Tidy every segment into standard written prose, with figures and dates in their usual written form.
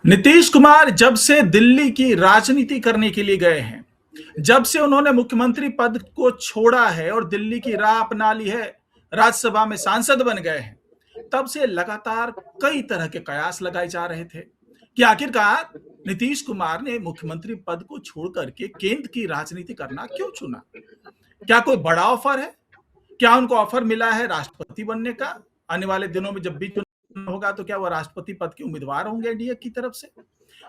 नीतीश कुमार जब से दिल्ली की राजनीति करने के लिए गए हैं, जब से उन्होंने मुख्यमंत्री पद को छोड़ा है और दिल्ली की राह अपना ली है, राज्यसभा में सांसद बन गए हैं, तब से लगातार कई तरह के कयास लगाए जा रहे थे कि आखिरकार नीतीश कुमार ने मुख्यमंत्री पद को छोड़ करके केंद्र की राजनीति करना क्यों चुना? क्या कोई बड़ा ऑफर है? क्या उनको ऑफर मिला है राष्ट्रपति बनने का? आने वाले दिनों में जब भी चुनाव होगा तो क्या वो राष्ट्रपति पद के उम्मीदवार होंगे एनडीए की तरफ से?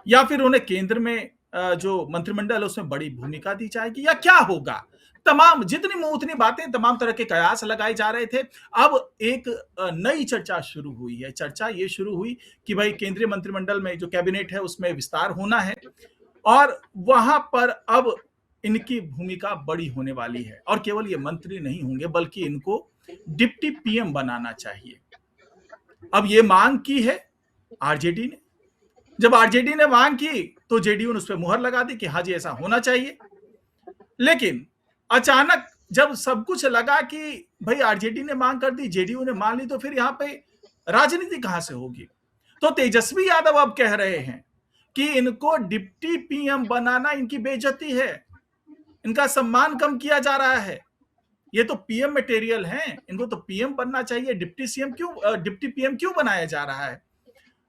या फिर उन्हें केंद्र में जो मंत्रिमंडल है उसमें बड़ी भूमिका दी जाएगी या क्या होगा? तमाम जितनी मुँह उतनी बातें, तमाम तरह के कयास लगाए जा रहे थे। अब एक नई चर्चा शुरू हुई है। चर्चा ये शुरू हुई कि भाई केंद्रीय मंत्रिमंडल में जो कैबिनेट है उसमें विस्तार होना है और वहां पर अब इनकी भूमिका बड़ी होने वाली है और केवल ये मंत्री नहीं होंगे बल्कि इनको डिप्टी पीएम बनाना चाहिए। अब ये मांग की है आरजेडी ने। जब आरजेडी ने मांग की तो जेडीयू ने उस पर मुहर लगा दी कि हाँ जी ऐसा होना चाहिए। लेकिन अचानक जब सब कुछ लगा कि भाई आरजेडी ने मांग कर दी, जेडीयू ने मान ली, तो फिर यहाँ पे राजनीति कहां से होगी? तो तेजस्वी यादव अब कह रहे हैं कि इनको डिप्टी पीएम बनाना इनकी बेइज्जती है, इनका सम्मान कम किया जा रहा है। ये तो पीएम मटेरियल हैं, इनको तो पीएम बनना चाहिए, डिप्टी पीएम क्यों बनाया जा रहा है?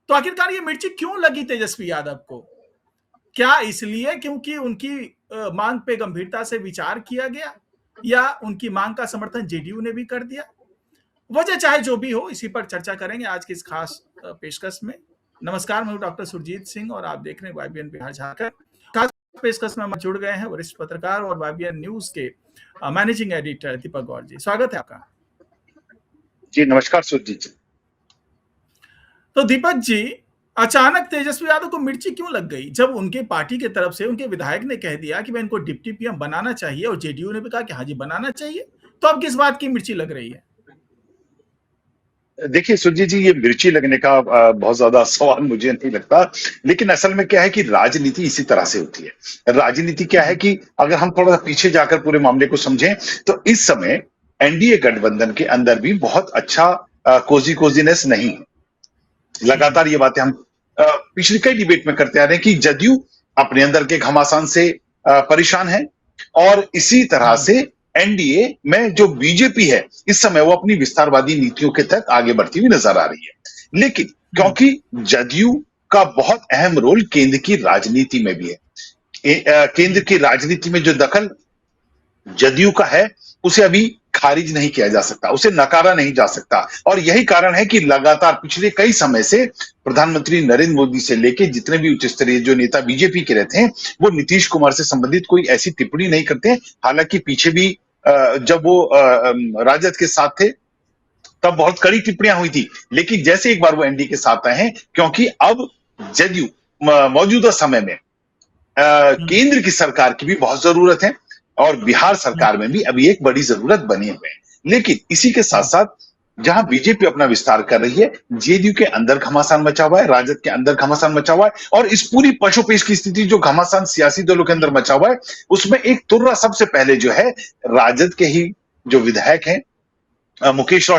तो आखिरकार ये मिर्ची क्यों लगी तेजस्वी यादव को? क्या इसलिए क्योंकि उनकी मांग पे गंभीरता से विचार किया गया या उनकी मांग का समर्थन जेडीयू ने भी कर दिया? वजह चाहे जो भी हो, इसी पर चर्चा करेंगे आज की इस खास पेशकश में। नमस्कार, मैं हूं डॉक्टर सुरजीत सिंह और आप देख रहे हैं वाईबीएन बिहार झारखंड। खास पेशकश में हम जुड़ गए हैं वरिष्ठ पत्रकार और वाईबीएन न्यूज के मैनेजिंग एडिटर दीपक गौर जी। स्वागत है आपका। जी नमस्कार सुरजीत जी। तो दीपक जी, अचानक तेजस्वी यादव को मिर्ची क्यों लग गई जब उनके पार्टी की तरफ से उनके विधायक ने कह दिया कि मैं इनको डिप्टी पीएम बनाना चाहिए और जेडीयू ने भी कहा कि हाँ जी बनाना चाहिए? तो अब किस बात की मिर्ची लग रही है? देखिए सुरजीत जी, ये मिर्ची लगने का बहुत ज्यादा सवाल मुझे नहीं लगता, लेकिन असल में क्या है कि राजनीति इसी तरह से होती है। राजनीति क्या है कि अगर हम थोड़ा पीछे जाकर पूरे मामले को समझें तो इस समय एनडीए गठबंधन के अंदर भी बहुत अच्छा कोजीनेस नहीं है। लगातार ये बातें हम पिछली कई डिबेट में करते आ रहे हैं कि जदयू अपने अंदर के घमासान से परेशान है और इसी तरह से एनडीए में जो बीजेपी है इस समय वो अपनी विस्तारवादी नीतियों के तहत आगे बढ़ती हुई नजर आ रही है। लेकिन क्योंकि जदयू का बहुत अहम रोल केंद्र की राजनीति में भी है, केंद्र की राजनीति में जो दखल जदयू का है उसे अभी खारिज नहीं किया जा सकता, उसे नकारा नहीं जा सकता। और यही कारण है कि लगातार पिछले कई समय से प्रधानमंत्री नरेंद्र मोदी से लेकर जितने भी उच्च स्तरीय जो नेता बीजेपी के रहते हैं वो नीतीश कुमार से संबंधित कोई ऐसी टिप्पणी नहीं करते हैं। हालांकि पीछे भी जब वो राजद के साथ थे तब बहुत कड़ी टिप्पणियां हुई थी, लेकिन जैसे एक बार वो एनडीए के साथ आए हैं, क्योंकि अब जदयू मौजूदा समय में केंद्र की सरकार की भी बहुत जरूरत है और बिहार सरकार में भी अभी एक बड़ी जरूरत बनी हुई है। लेकिन इसी के साथ साथ जहां बीजेपी अपना विस्तार कर रही है, जेडीयू के अंदर घमासान मचा हुआ है, राजद के अंदर घमासान मचा हुआ है और इस पूरी पशुपेश की स्थिति जो घमासान सियासी दलों के अंदर मचा हुआ है उसमें एक तुर्रा सबसे पहले जो है राजद के ही जो विधायक हैं मुकेश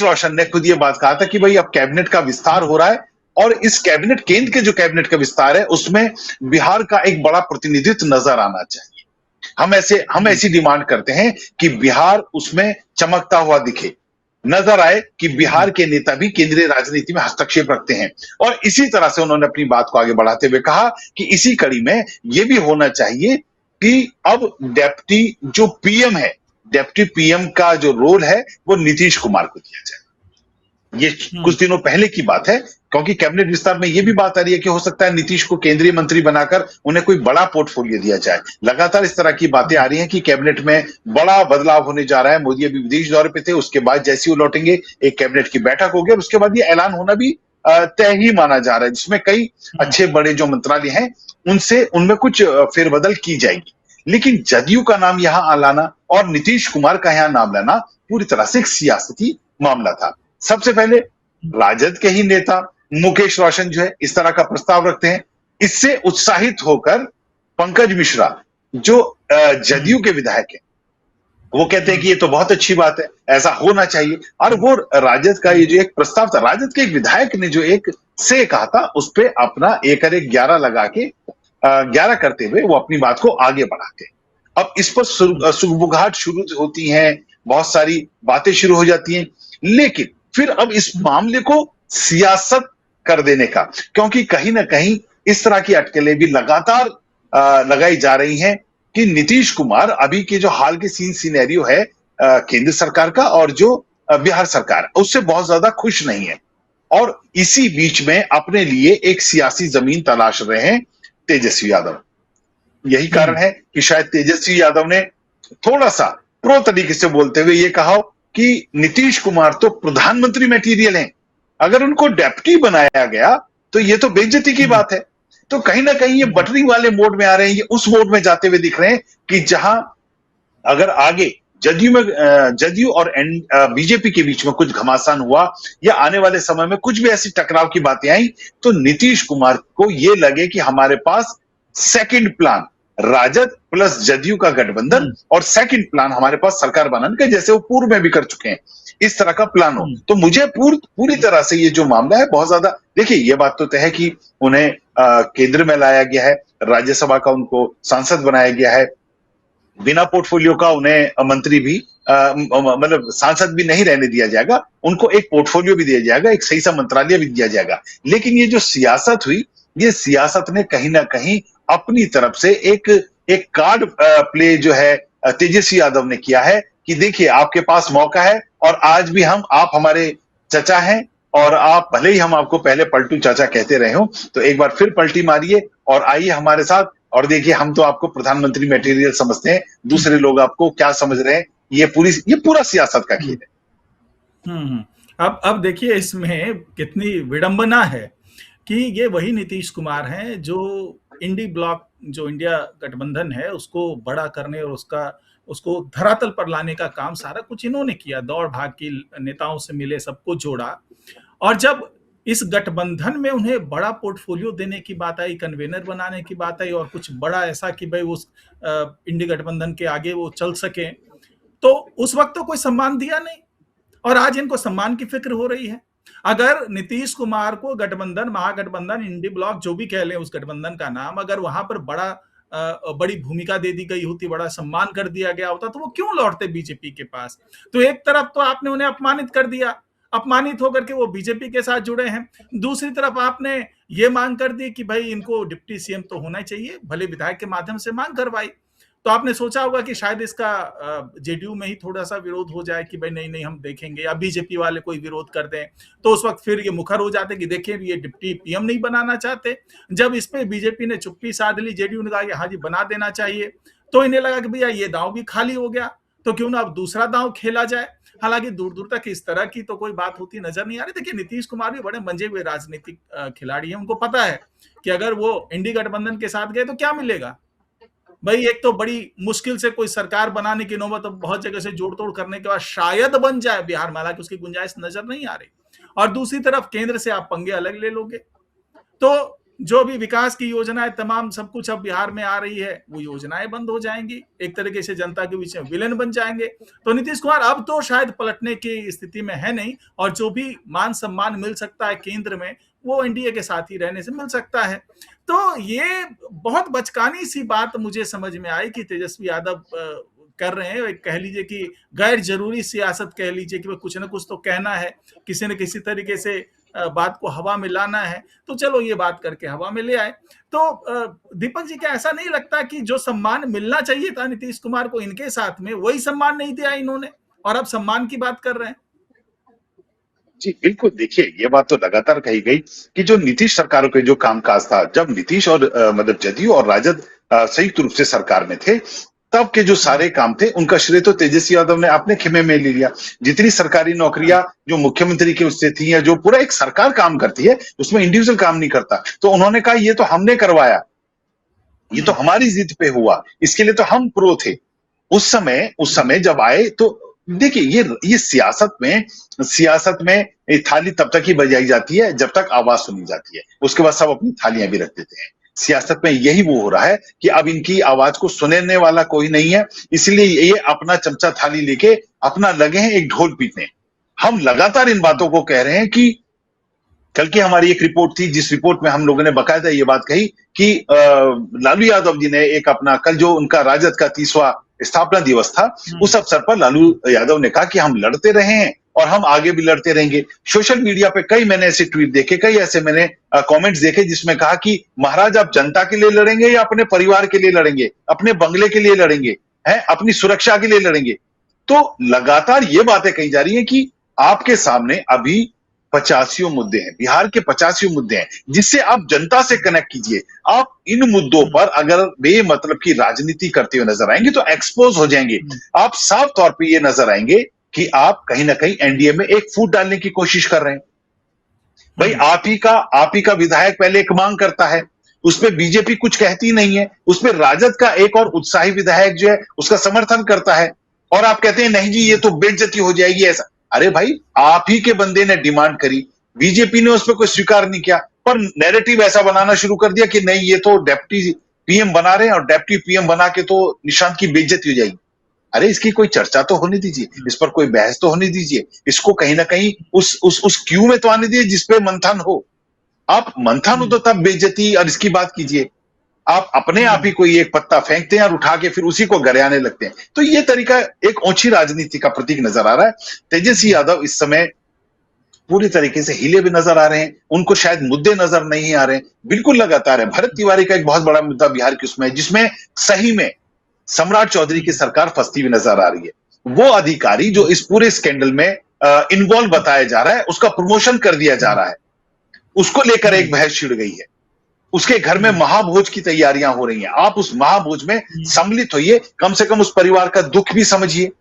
रोशन ने खुद ये बात कहा था कि भाई अब कैबिनेट का विस्तार हो रहा है और इस कैबिनेट, केंद्र के जो कैबिनेट का विस्तार है उसमें बिहार का एक बड़ा प्रतिनिधित्व नजर आना चाहिए। हम ऐसी डिमांड करते हैं कि बिहार उसमें चमकता हुआ दिखे, नजर आए कि बिहार के नेता भी केंद्रीय राजनीति में हस्तक्षेप रखते हैं। और इसी तरह से उन्होंने अपनी बात को आगे बढ़ाते हुए कहा कि इसी कड़ी में यह भी होना चाहिए कि अब डेप्टी पीएम का जो रोल है वो नीतीश कुमार को दिया जाए। ये कुछ दिनों पहले की बात है, क्योंकि कैबिनेट विस्तार में यह भी बात आ रही है कि हो सकता है नीतीश को केंद्रीय मंत्री बनाकर उन्हें कोई बड़ा पोर्टफोलियो दिया जाए। लगातार इस तरह की बातें आ रही हैं कि कैबिनेट में बड़ा बदलाव होने जा रहा है। मोदी अभी विदेश दौरे पे थे, उसके बाद जैसे वो लौटेंगे एक कैबिनेट की बैठक होगी और उसके बाद ये ऐलान होना भी तय ही माना जा रहा है, जिसमें कई अच्छे बड़े जो मंत्रालय हैं उनमें कुछ फेरबदल की जाएगी। लेकिन जदयू का नाम यहां लाना और नीतीश कुमार का यहां नाम लाना पूरी तरह से एक सियासती मामला था। सबसे पहले राजद के ही नेता मुकेश रोशन जो है इस तरह का प्रस्ताव रखते हैं। इससे उत्साहित होकर पंकज मिश्रा जो जदयू के विधायक हैं वो कहते हैं हम्म, कि ये तो बहुत अच्छी बात है, ऐसा होना चाहिए। और वो राजद का ये जो एक प्रस्ताव था, राजद के एक विधायक ने जो एक से कहा था, उस पे अपना एक और एक 11 लगा के 11 करते हुए वो अपनी बात को आगे बढ़ाते हैं। अब इस पर हम्म, सुगबुगाहट शुरू होती है, बहुत सारी बातें शुरू हो जाती हैं, लेकिन फिर अब इस मामले को सियासत कर देने का, क्योंकि कहीं ना कहीं इस तरह की अटकलें भी लगातार लगाई जा रही हैं कि नीतीश कुमार अभी के जो हाल के सिनेरियो है केंद्र सरकार का, और जो बिहार सरकार, उससे बहुत ज्यादा खुश नहीं है। और इसी बीच में अपने लिए एक सियासी जमीन तलाश रहे हैं तेजस्वी यादव। यही कारण हम्म, है कि शायद तेजस्वी यादव ने थोड़ा सा प्रो तरीके से बोलते हुए ये कहा कि नीतीश कुमार तो प्रधानमंत्री मटेरियल हैं, अगर उनको डेप्टी बनाया गया तो ये तो बेइज्जती की हम्म, बात है। तो कहीं ना कहीं ये हम्म, बटरिंग वाले मोड में आ रहे हैं, ये उस मोड में जाते हुए दिख रहे हैं कि जहां अगर आगे जदयू और बीजेपी के बीच में कुछ घमासान हुआ, या आने वाले समय में कुछ भी ऐसी टकराव की बातें आई, तो नीतीश कुमार को ये लगे कि हमारे पास second plan RJD plus JDU का गठबंधन, हम्म, और सेकंड प्लान हमारे पास सरकार बनाने का, जैसे वो पूर्व में भी कर चुके हैं, इस तरह का प्लान हो। हम्म, तो मुझे पूरी तरह से ये जो मामला है बहुत ज्यादा, देखिए ये बात तो तय है कि उन्हें केंद्र में लाया गया है, राज्यसभा का उनको सांसद बनाया गया है, बिना पोर्टफोलियो का उन्हें मंत्री भी मतलब सांसद भी नहीं रहने दिया जाएगा, उनको एक पोर्टफोलियो भी दिया जाएगा, एक सही सा मंत्रालय भी दिया जाएगा। लेकिन ये जो सियासत हुई, ये सियासत ने कहीं ना कहीं अपनी तरफ से एक एक कार्ड प्ले जो है तेजस्वी यादव ने किया है कि देखिए आपके पास मौका है, और आज भी आप हमारे चचा हैं, और आप भले ही हम आपको पहले पलटू चाचा कहते रहे हो, तो एक बार फिर पलटी मारिए और आइए हमारे साथ, और देखिए हम तो आपको प्रधानमंत्री मटेरियल समझते हैं, हम्म, दूसरे लोग आपको क्या समझ रहे हैं। ये पूरा सियासत का खेल हम्म, है। हम्म। अब देखिए इसमें कितनी विडंबना है कि ये वही नीतीश कुमार हैं जो इंडी ब्लॉक, जो इंडिया गठबंधन है, उसको बड़ा करने और उसका उसको धरातल पर लाने का काम सारा कुछ इन्होंने किया। दौड़ भाग की, नेताओं से मिले, सबको जोड़ा। और जब इस गठबंधन में उन्हें बड़ा पोर्टफोलियो देने की बात आई, कन्वेनर बनाने की बात आई, और कुछ बड़ा ऐसा कि भाई उस इंडी गठबंधन के आगे वो चल सके, तो उस वक्त तो कोई सम्मान दिया नहीं। और आज इनको सम्मान की फिक्र हो रही है। अगर नीतीश कुमार को गठबंधन, महागठबंधन, इंडी ब्लॉक, जो भी कह लें उस गठबंधन का नाम, अगर वहां पर बड़ी भूमिका दे दी गई होती, बड़ा सम्मान कर दिया गया होता, तो वो क्यों लौटते बीजेपी के पास? तो एक तरफ तो आपने उन्हें अपमानित कर दिया, अपमानित होकर के वो बीजेपी के साथ जुड़े हैं। दूसरी तरफ आपने ये मांग कर दी कि भाई इनको डिप्टी सीएम तो होना चाहिए, भले विधायक के माध्यम से मांग करवाई। तो आपने सोचा होगा कि शायद इसका जेडीयू में ही थोड़ा सा विरोध हो जाए कि भाई नहीं नहीं हम देखेंगे, या बीजेपी वाले कोई विरोध कर दें, तो उस वक्त फिर ये मुखर हो जाते कि देखिए ये डिप्टी पीएम नहीं बनाना चाहते। जब इस पे बीजेपी ने चुप्पी साध ली, जेडीयू ने कहा कि हाँ जी बना देना चाहिए, तो इन्हें लगा कि भैया ये दांव भी खाली हो गया, तो क्यों ना अब दूसरा दांव खेला जाए। हालांकि दूर दूर तक इस तरह की तो कोई बात होती नजर नहीं आ रही। देखिए नीतीश कुमार भी बड़े मंजे हुए राजनीतिक खिलाड़ी हैं, उनको पता है कि अगर वो इंडी गठबंधन के साथ गए तो क्या मिलेगा। भाई एक तो बड़ी मुश्किल से कोई सरकार बनाने की नौबत, तो बहुत जगह से जोड़ तोड़ करने के बाद शायद बन जाए बिहार में, हालांकि उसकी गुंजाइश नजर नहीं आ रही। और दूसरी तरफ केंद्र से आप पंगे अलग ले लोगे, तो जो भी विकास की योजनाएं तमाम सब कुछ अब बिहार में आ रही है, वो योजनाएं बंद हो जाएंगी, एक तरीके से जनता के बीच में विलेन बन जाएंगे। तो नीतीश कुमार अब तो शायद पलटने की स्थिति में है नहीं, और जो भी मान सम्मान मिल सकता है केंद्र में, वो एनडीए के साथ ही रहने से मिल सकता है। तो ये बहुत बचकानी सी बात मुझे समझ में आई कि तेजस्वी यादव कर रहे हैं। कह लीजिए कि गैर जरूरी सियासत कह लीजिए कि कुछ ना कुछ तो कहना है, किसी न किसी तरीके से बात को हवा में लाना है, तो चलो ये बात करके हवा में ले आए। तो दीपक जी, क्या ऐसा नहीं लगता कि जो सम्मान मिलना चाहिए था नीतीश कुमार को इनके साथ में, वही सम्मान नहीं दिया इन्होंने, और अब सम्मान की बात कर रहे हैं? जी बिल्कुल, देखिए ये बात तो लगातार कही गई कि जो नीतीश सरकारों के जो कामकाज था, जब नीतीश और मतलब जदयू और राजद संयुक्त रूप से सरकार में थे, तब के जो सारे काम थे उनका श्रेय तो तेजस्वी यादव ने अपने खेमे में ले लिया। जितनी सरकारी नौकरियां जो मुख्यमंत्री के उससे थी, या जो पूरा एक सरकार काम करती है, उसमें इंडिविजुअल काम नहीं करता, तो उन्होंने कहा ये तो हमने करवाया, ये तो हमारी जिद पे हुआ, इसके लिए तो हम प्रो थे। उस समय जब आए, तो देखिए ये सियासत में ये थाली तब तक ही बजाई जाती है जब तक आवाज सुनी जाती है, उसके बाद सब अपनी थालियां भी रख देते हैं। सियासत में यही वो हो रहा है कि अब इनकी आवाज को सुनने वाला कोई नहीं है, इसलिए ये अपना चमचा थाली लेके अपना लगे हैं एक ढोल पीटने। हम लगातार इन बातों को कह रहे हैं कि कल की हमारी एक रिपोर्ट थी, जिस रिपोर्ट में हम लोगों ने बाकायदा ये बात कही कि लालू यादव जी ने एक अपना कल जो उनका राजद का 30वां स्थापना दिवस था, उस अवसर पर लालू यादव ने कहा कि हम लड़ते रहे हैं और हम आगे भी लड़ते रहेंगे। सोशल मीडिया पे कई मैंने ऐसे ट्वीट देखे, कई ऐसे मैंने कमेंट्स देखे जिसमें कहा कि महाराज आप जनता के लिए लड़ेंगे या अपने परिवार के लिए लड़ेंगे, अपने बंगले के लिए लड़ेंगे, हैं अपनी सुरक्षा के लिए लड़ेंगे। तो लगातार ये बातें कही जा रही है कि आपके सामने अभी 85 मुद्दे हैं, बिहार के 85 मुद्दे हैं, जिससे आप जनता से कनेक्ट कीजिए। आप इन मुद्दों पर अगर बेमतलब की राजनीति करते हुए नजर आएंगे तो एक्सपोज हो जाएंगे। आप साफ तौर पे ये नजर आएंगे कि आप कहीं ना कहीं एनडीए में एक फूट डालने की कोशिश कर रहे हैं। भाई आप ही का विधायक पहले एक मांग करता है, उसमें बीजेपी कुछ कहती नहीं है, उसमें राजद का एक और उत्साही विधायक जो है उसका समर्थन करता है, और आप कहते हैं नहीं जी ये तो बेइज्जती हो जाएगी ऐसा। अरे भाई आप ही के बंदे ने डिमांड करी, बीजेपी ने उस पर कोई स्वीकार नहीं किया, पर नैरेटिव ऐसा बनाना शुरू कर दिया कि नहीं ये तो डेप्टी पीएम बना रहे हैं और डेप्टी पीएम बना के तो निशांत की बेइज्जती हो जाएगी। अरे इसकी कोई चर्चा तो होने दीजिए, इस पर कोई बहस तो होने दीजिए, इसको कहीं ना कहीं उस क्यू में तो आने दीजिए जिसपे मंथन हो। आप मंथन हो तो तब बेइज्जती और इसकी बात कीजिए। आप अपने आप ही कोई एक पत्ता फेंकते हैं और उठा के फिर उसी को गरियाने लगते हैं। तो ये तरीका एक ओछी राजनीति का प्रतीक नजर आ रहा है। तेजस्वी यादव इस समय पूरी तरीके से हिले भी नजर आ रहे हैं, उनको शायद मुद्दे नजर नहीं आ रहे हैं, बिल्कुल लगातार है। भरत तिवारी का एक बहुत बड़ा मुद्दा बिहार की उसमें, जिसमें सही में सम्राट चौधरी की सरकार फंसती हुई नजर आ रही है। वो अधिकारी जो इस पूरे स्कैंडल में इन्वॉल्व बताया जा रहा है, उसका प्रमोशन कर दिया जा रहा है, उसको लेकर एक बहस छिड़ गई है। उसके घर में महाभोज की तैयारियां हो रही हैं। आप उस महाभोज में सम्मिलित होइए, कम से कम उस परिवार का दुख भी समझिए।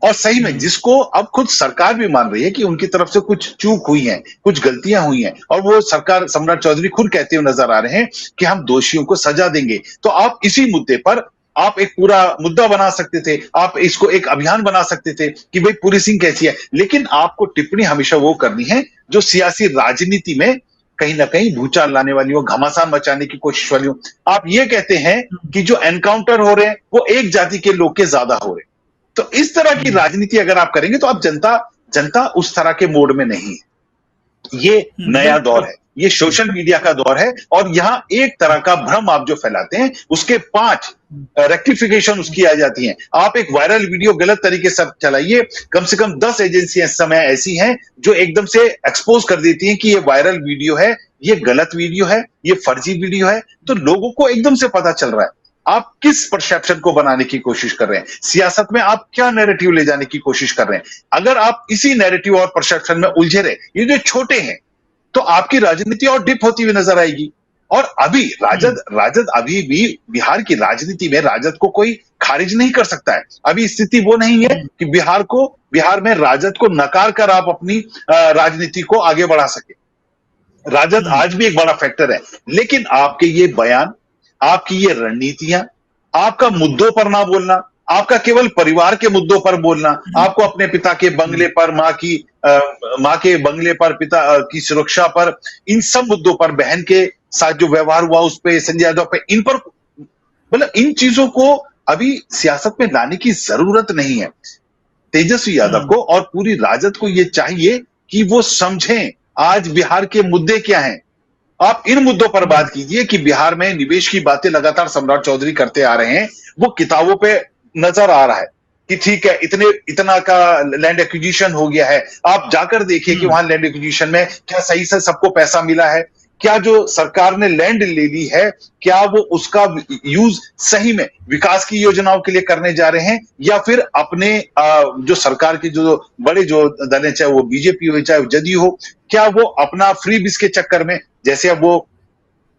और सही में जिसको अब खुद सरकार भी मान रही है कि उनकी तरफ से कुछ चूक हुई है, कुछ गलतियां हुई हैं, और वो सरकार सम्राट चौधरी खुद कहते हुए नजर आ रहे हैं कि हम दोषियों को सजा देंगे। तो आप इसी मुद्दे पर आप एक पूरा मुद्दा बना सकते थे, आप इसको एक अभियान बना सकते थे कि भाई पुलिसिंग कैसी है, लेकिन आपको टिप्पणी हमेशा वो करनी है जो सियासी राजनीति में कहीं ना कहीं भूचाल लाने वाली हो, घमासान मचाने की कोशिश वाली हो। आप ये कहते हैं कि जो एनकाउंटर हो रहे हैं वो एक जाति के लोग के ज्यादा हो रहे हैं। तो इस तरह की राजनीति अगर आप करेंगे तो आप जनता उस तरह के मोड में नहीं है। ये नया दौर है, ये सोशल मीडिया का दौर है, और यहां एक तरह का भ्रम आप जो फैलाते हैं उसके 5 रेक्टिफिकेशन उसकी आ जाती हैं। आप एक वायरल वीडियो गलत तरीके से चलाइए, कम से कम 10 एजेंसियां इस समय ऐसी हैं जो एकदम से एक्सपोज कर देती हैं कि ये वायरल वीडियो है, ये गलत वीडियो है, ये फर्जी वीडियो है। तो लोगों को एकदम से पता चल रहा है आप किस परसेप्शन को बनाने की कोशिश कर रहे हैं, सियासत में आप क्या नैरेटिव ले जाने की कोशिश कर रहे हैं। अगर आप इसी नैरेटिव और परसेप्शन में उलझे रहे, ये जो छोटे हैं, तो आपकी राजनीति और डिप होती हुई नजर आएगी। और अभी राजद अभी भी बिहार की राजनीति में राजद को कोई खारिज नहीं कर सकता है। अभी स्थिति वो नहीं है कि बिहार में राजद को नकार कर आप अपनी राजनीति को आगे बढ़ा सके। राजद आज भी एक बड़ा फैक्टर है, लेकिन आपके ये बयान, आपकी ये रणनीतियां, आपका मुद्दों पर ना बोलना, आपका केवल परिवार के मुद्दों पर बोलना, आपको अपने पिता के बंगले पर, माँ के बंगले पर, पिता की सुरक्षा पर, इन सब मुद्दों पर, बहन के साथ जो व्यवहार हुआ उस पे, संजय यादव पे, इन पर, मतलब इन चीजों को अभी सियासत में लाने की जरूरत नहीं है। तेजस्वी यादव को और पूरी राजद को यह चाहिए कि वो समझें आज बिहार के मुद्दे क्या हैं। आप इन मुद्दों पर बात कीजिए कि बिहार में निवेश की बातें लगातार सम्राट चौधरी करते आ रहे हैं, वो किताबों पे नजर आ रहा है कि ठीक है इतना का लैंड एक्विजिशन हो गया है। आप जाकर देखिए कि वहां लैंड एक्विजिशन में क्या सही से सबको पैसा मिला है, क्या जो सरकार ने लैंड ले ली है क्या वो उसका यूज सही में विकास की योजनाओं के लिए करने जा रहे हैं, या फिर अपने जो सरकार के जो बड़े जो दल है, चाहे वो बीजेपी हो चाहे वो जदयू हो, क्या वो अपना फ्रीबीज के चक्कर में, जैसे अब वो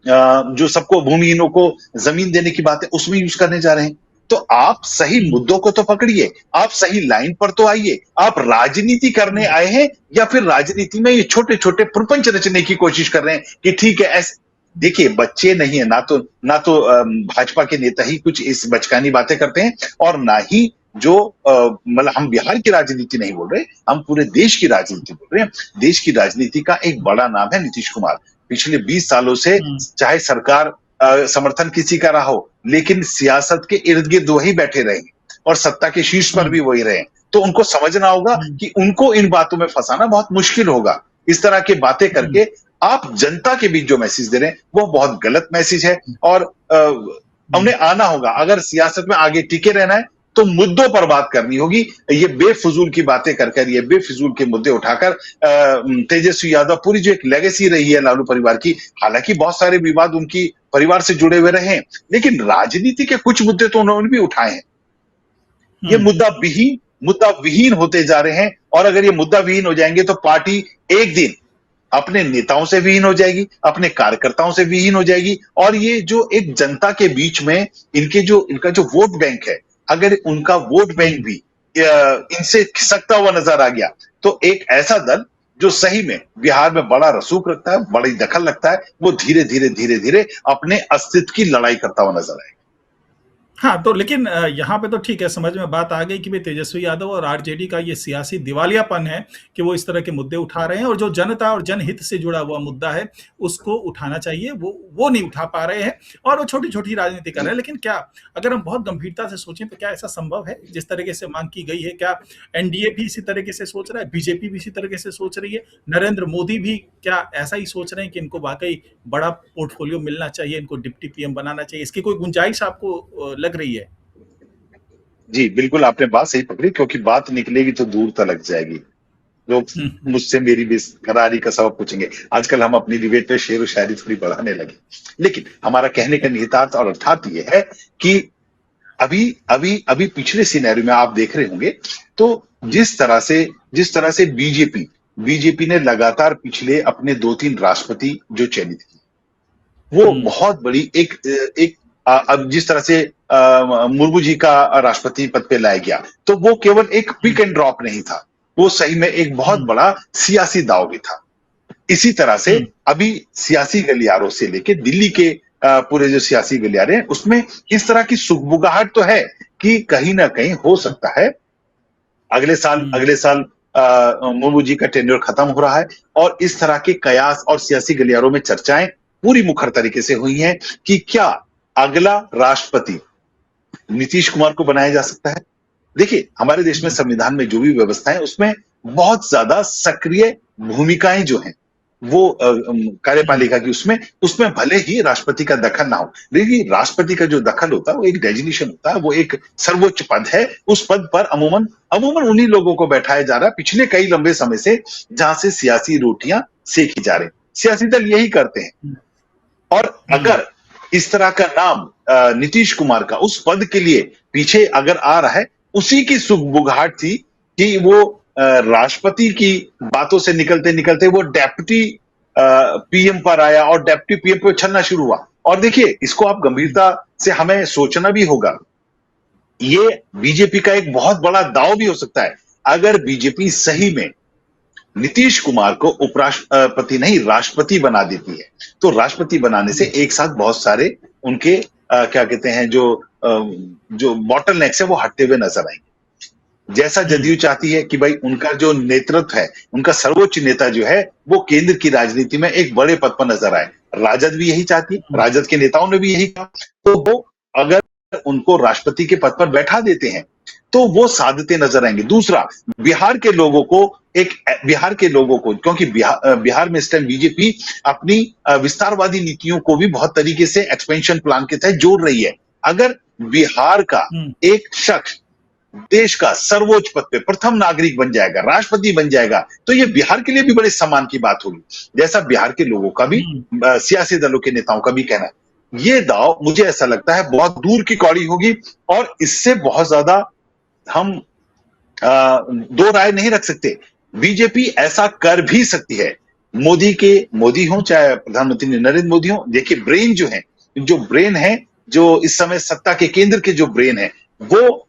जो सबको भूमिहीनों को जमीन देने की बात है उसमें यूज करने जा रहे हैं। तो आप सही मुद्दों को तो पकड़िए, आप सही लाइन पर तो आइए। आप राजनीति करने आए हैं या फिर राजनीति में ये छोटे छोटे प्रपंच रचने की कोशिश कर रहे हैं कि ठीक है ऐसे। देखिए बच्चे नहीं है, ना तो भाजपा के नेता ही कुछ इस बचकानी बातें करते हैं, और ना ही जो मतलब हम बिहार की राजनीति नहीं बोल रहे, हम पूरे देश की राजनीति बोल रहे हैं। देश की राजनीति का एक बड़ा नाम है नीतीश कुमार। पिछले 20 सालों से चाहे सरकार समर्थन किसी का रहा हो, लेकिन सियासत के इर्द गिर्द वही बैठे रहे और सत्ता के शीर्ष पर भी वही रहे, तो उनको समझना होगा कि उनको इन बातों में फंसाना बहुत मुश्किल होगा। इस तरह की बातें करके आप जनता के बीच जो मैसेज दे रहे हैं वो बहुत गलत मैसेज है, और उन्हें आना होगा। अगर सियासत में आगे टिके रहना है तो मुद्दों पर बात करनी होगी। ये बेफिजूल की बातें कर ये बेफिजूल के मुद्दे उठाकर तेजस्वी यादव पूरी जो एक लेगेसी रही है लालू परिवार की, हालांकि बहुत सारे विवाद उनकी परिवार से जुड़े हुए रहे, लेकिन राजनीति के कुछ मुद्दे तो उन्होंने भी उठाए हैं। ये मुद्दा विहीन होते जा रहे हैं, और अगर ये मुद्दा विहीन हो जाएंगे तो पार्टी एक दिन अपने नेताओं से विहीन हो जाएगी, अपने कार्यकर्ताओं से विहीन हो जाएगी, और ये जो एक जनता के बीच में इनका जो वोट बैंक है, अगर उनका वोट बैंक भी इनसे खिसकता हुआ नजर आ गया, तो एक ऐसा दल जो सही में बिहार में बड़ा रसूख रखता है, बड़ी दखल रखता है, वो धीरे धीरे अपने अस्तित्व की लड़ाई करता हुआ नजर आएगा। हाँ, तो लेकिन यहाँ पे तो ठीक है, समझ में बात आ गई कि भाई तेजस्वी यादव और आरजेडी का ये सियासी दिवालियापन है कि वो इस तरह के मुद्दे उठा रहे हैं, और जो जनता और जनहित से जुड़ा हुआ मुद्दा है उसको उठाना चाहिए, वो नहीं उठा पा रहे हैं, और वो छोटी-छोटी राजनीति कर रहे हैं। लेकिन क्या अगर हम बहुत गंभीरता से सोचें तो क्या ऐसा संभव है जिस तरीके से मांग की गई है? क्या एनडीए भी इसी तरीके से सोच रहा है? बीजेपी भी इसी तरीके से सोच रही है? नरेंद्र मोदी भी क्या ऐसा ही सोच रहे हैं कि इनको वाकई बड़ा पोर्टफोलियो मिलना चाहिए, इनको डिप्टी पीएम बनाना चाहिए? इसकी कोई गुंजाइश आपको लग रही है? जी, बिल्कुल आपने बात सही पकड़ी, क्योंकि बात निकलेगी तो दूर तलक जाएगी। लोग मुझसे मेरी बेकरारी का सबब पूछेंगे। आजकल हम अपनी डिबेट पे शेर व शायरी थोड़ी बढ़ाने लगे, लेकिन हमारा कहने का निहितार्थ और अर्थात ये है कि अभी पिछले सिनेरियो में आप देख रहे होंगे, तो जिस तरह से बीजेपी ने लगातार पिछले अपने 2-3 राष्ट्रपति जो चयनित किए, वो बहुत बड़ी एक अब जिस तरह से मुर्मू जी का राष्ट्रपति पद पे लाया गया, तो वो केवल एक पिक एंड ड्रॉप नहीं था, वो सही में एक बहुत बड़ा सियासी दांव भी था। इसी तरह से अभी सियासी गलियारों से लेके दिल्ली के पूरे जो सियासी गलियारे हैं, उसमें इस तरह की सुगबुगाहट तो है कि कहीं ना कहीं हो सकता है अगले साल मुर्मू जी का टेन्योर खत्म हो रहा है, और इस तरह के कयास और सियासी गलियारों में चर्चाएं पूरी मुखर तरीके से हुई हैं कि क्या अगला राष्ट्रपति नीतीश कुमार को बनाया जा सकता है। देखिए, हमारे देश में संविधान में जो भी व्यवस्था है उसमें बहुत ज्यादा सक्रिय भूमिकाएं जो हैं वो कार्यपालिका की, उसमें भले ही राष्ट्रपति का दखल ना हो, लेकिन राष्ट्रपति का जो दखल होता है वो एक डेजिग्नेशन होता है, वो एक सर्वोच्च पद है। उस पद पर अमूमन उन्हीं लोगों को बैठाया जा रहा है पिछले कई लंबे समय से, जहां से सियासी रोटियां सेकी जा रही। सियासी दल यही करते हैं, और अगर इस तरह का नाम नीतीश कुमार का उस पद के लिए पीछे अगर आ रहा है, उसी की सुगबुगाहट थी कि वो राष्ट्रपति की बातों से निकलते वो डेप्यूटी पीएम पर आया और डेप्यूटी पीएम पे उछलना शुरू हुआ। और देखिए, इसको आप गंभीरता से हमें सोचना भी होगा, ये बीजेपी का एक बहुत बड़ा दांव भी हो सकता है। अगर बीजेपी सही में नीतीश कुमार को उपराष्ट्रपति नहीं राष्ट्रपति बना देती है, तो राष्ट्रपति बनाने से एक साथ बहुत सारे उनके क्या कहते हैं जो बॉटलनेक्स है वो हटते हुए नजर आएंगे। जैसा जदयू चाहती है कि भाई उनका जो नेतृत्व है, उनका सर्वोच्च नेता जो है वो केंद्र की राजनीति में एक बड़े पद पर नजर आए, राजद भी यही चाहती है, राजद के नेताओं ने भी यही कहा। तो वो अगर उनको राष्ट्रपति के पद पर बैठा देते हैं तो वो साधते नजर आएंगे। दूसरा, बिहार के लोगों को क्योंकि बिहार में इस टाइम बीजेपी अपनी विस्तारवादी नीतियों को भी बहुत तरीके से एक्सपेंशन प्लान के तहत जोड़ रही है। अगर बिहार का एक शख्स देश का सर्वोच्च पद पे प्रथम नागरिक बन जाएगा, राष्ट्रपति बन जाएगा, तो ये बिहार के लिए भी बड़े सम्मान की बात होगी, जैसा बिहार के लोगों का भी सियासी दलों के नेताओं का भी कहना है। ये दांव मुझे ऐसा लगता है बहुत दूर की कौड़ी होगी, और इससे बहुत ज्यादा हम दो राय नहीं रख सकते। बीजेपी ऐसा कर भी सकती है, मोदी हो चाहे प्रधानमंत्री नरेंद्र मोदी हो। देखिए, ब्रेन है जो इस समय सत्ता के केंद्र के जो ब्रेन है, वो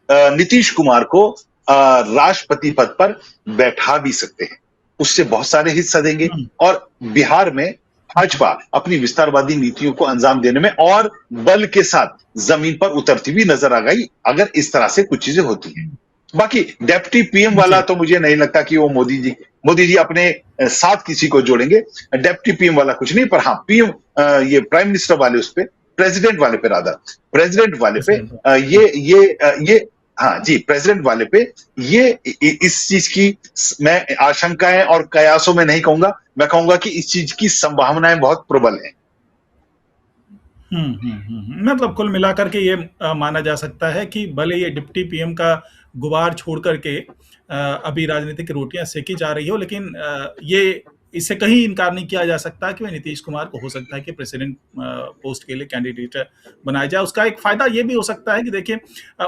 नीतीश कुमार को राष्ट्रपति पद पर बैठा भी सकते हैं, उससे बहुत सारे हिस्सा देंगे, और बिहार में भाजपा अपनी विस्तारवादी नीतियों को अंजाम देने में और बल के साथ जमीन पर उतरती भी नजर आ गई, अगर इस तरह से कुछ चीजें होती हैं। बाकी डेप्टी पीएम वाला तो मुझे नहीं लगता कि वो मोदी जी मोदी जी अपने साथ किसी को जोड़ेंगे, डेप्टी पीएम वाला कुछ नहीं, पर हाँ पीएम ये प्राइम मिनिस्टर वाले उस पे, प्रेसिडेंट वाले पे राधा, प्रेसिडेंट वाले पे ये हाँ जी, प्रेसिडेंट वाले पे ये इस चीज की मैं आशंकाएं और कयासों में नहीं कहूंगा, मैं कहूंगा कि इस चीज की संभावनाएं बहुत प्रबल हैं। मतलब कुल मिलाकर के ये माना जा सकता है कि भले ये डिप्टी पीएम का गुबार छोड़ करके अभी राजनीतिक रोटियां सेकी जा रही हो, लेकिन ये इससे कहीं इनकार नहीं किया जा सकता कि वह नीतीश कुमार को हो सकता है कि प्रेसिडेंट पोस्ट के लिए कैंडिडेट बनाया जाए। उसका एक फायदा ये भी हो सकता है कि देखिए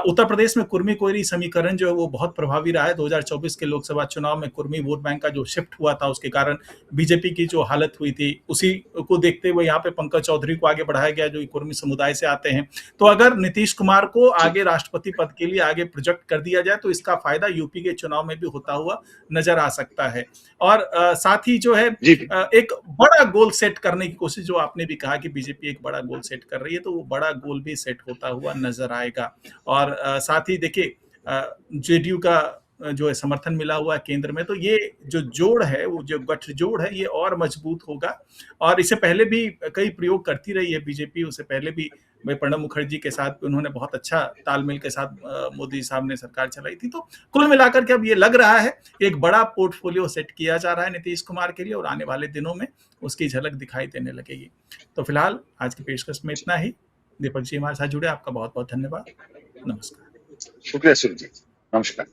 उत्तर प्रदेश में कुर्मी कोयरी समीकरण जो है वो बहुत प्रभावी रहा है। 2024 के लोकसभा चुनाव में कुर्मी वोट बैंक का जो शिफ्ट हुआ था उसके कारण बीजेपी की जो हालत हुई थी, उसी को देखते हुए यहाँ पे पंकज चौधरी को आगे बढ़ाया गया जो कुर्मी समुदाय से आते हैं। तो अगर नीतीश कुमार को आगे राष्ट्रपति पद के लिए आगे प्रोजेक्ट कर दिया जाए तो इसका फायदा यूपी के चुनाव में भी होता हुआ नजर आ सकता है। और साथ ही जो है एक बड़ा गोल सेट करने की कोशिश, जो आपने भी कहा कि बीजेपी एक बड़ा गोल सेट कर रही है, तो वो बड़ा गोल भी सेट होता हुआ नजर आएगा। और साथ ही देखिए जेडीयू का जो है समर्थन मिला हुआ है केंद्र में, तो ये जो जोड़ है, वो जो गठजोड़ है, ये और मजबूत होगा। और इससे पहले भी कई प्रयोग करती रही है बीजेपी, उससे पहले भी प्रणब मुखर्जी के साथ उन्होंने बहुत अच्छा तालमेल के साथ मोदी साहब ने सरकार चलाई थी। तो कुल मिलाकर के अब ये लग रहा है कि एक बड़ा पोर्टफोलियो सेट किया जा रहा है नीतीश कुमार के लिए, और आने वाले दिनों में उसकी झलक दिखाई देने लगेगी। तो फिलहाल आज की पेशकश में इतना ही। दीपक जी हमारे साथ जुड़े, आपका बहुत बहुत धन्यवाद। नमस्कार। शुक्रिया सूर्य जी, नमस्कार।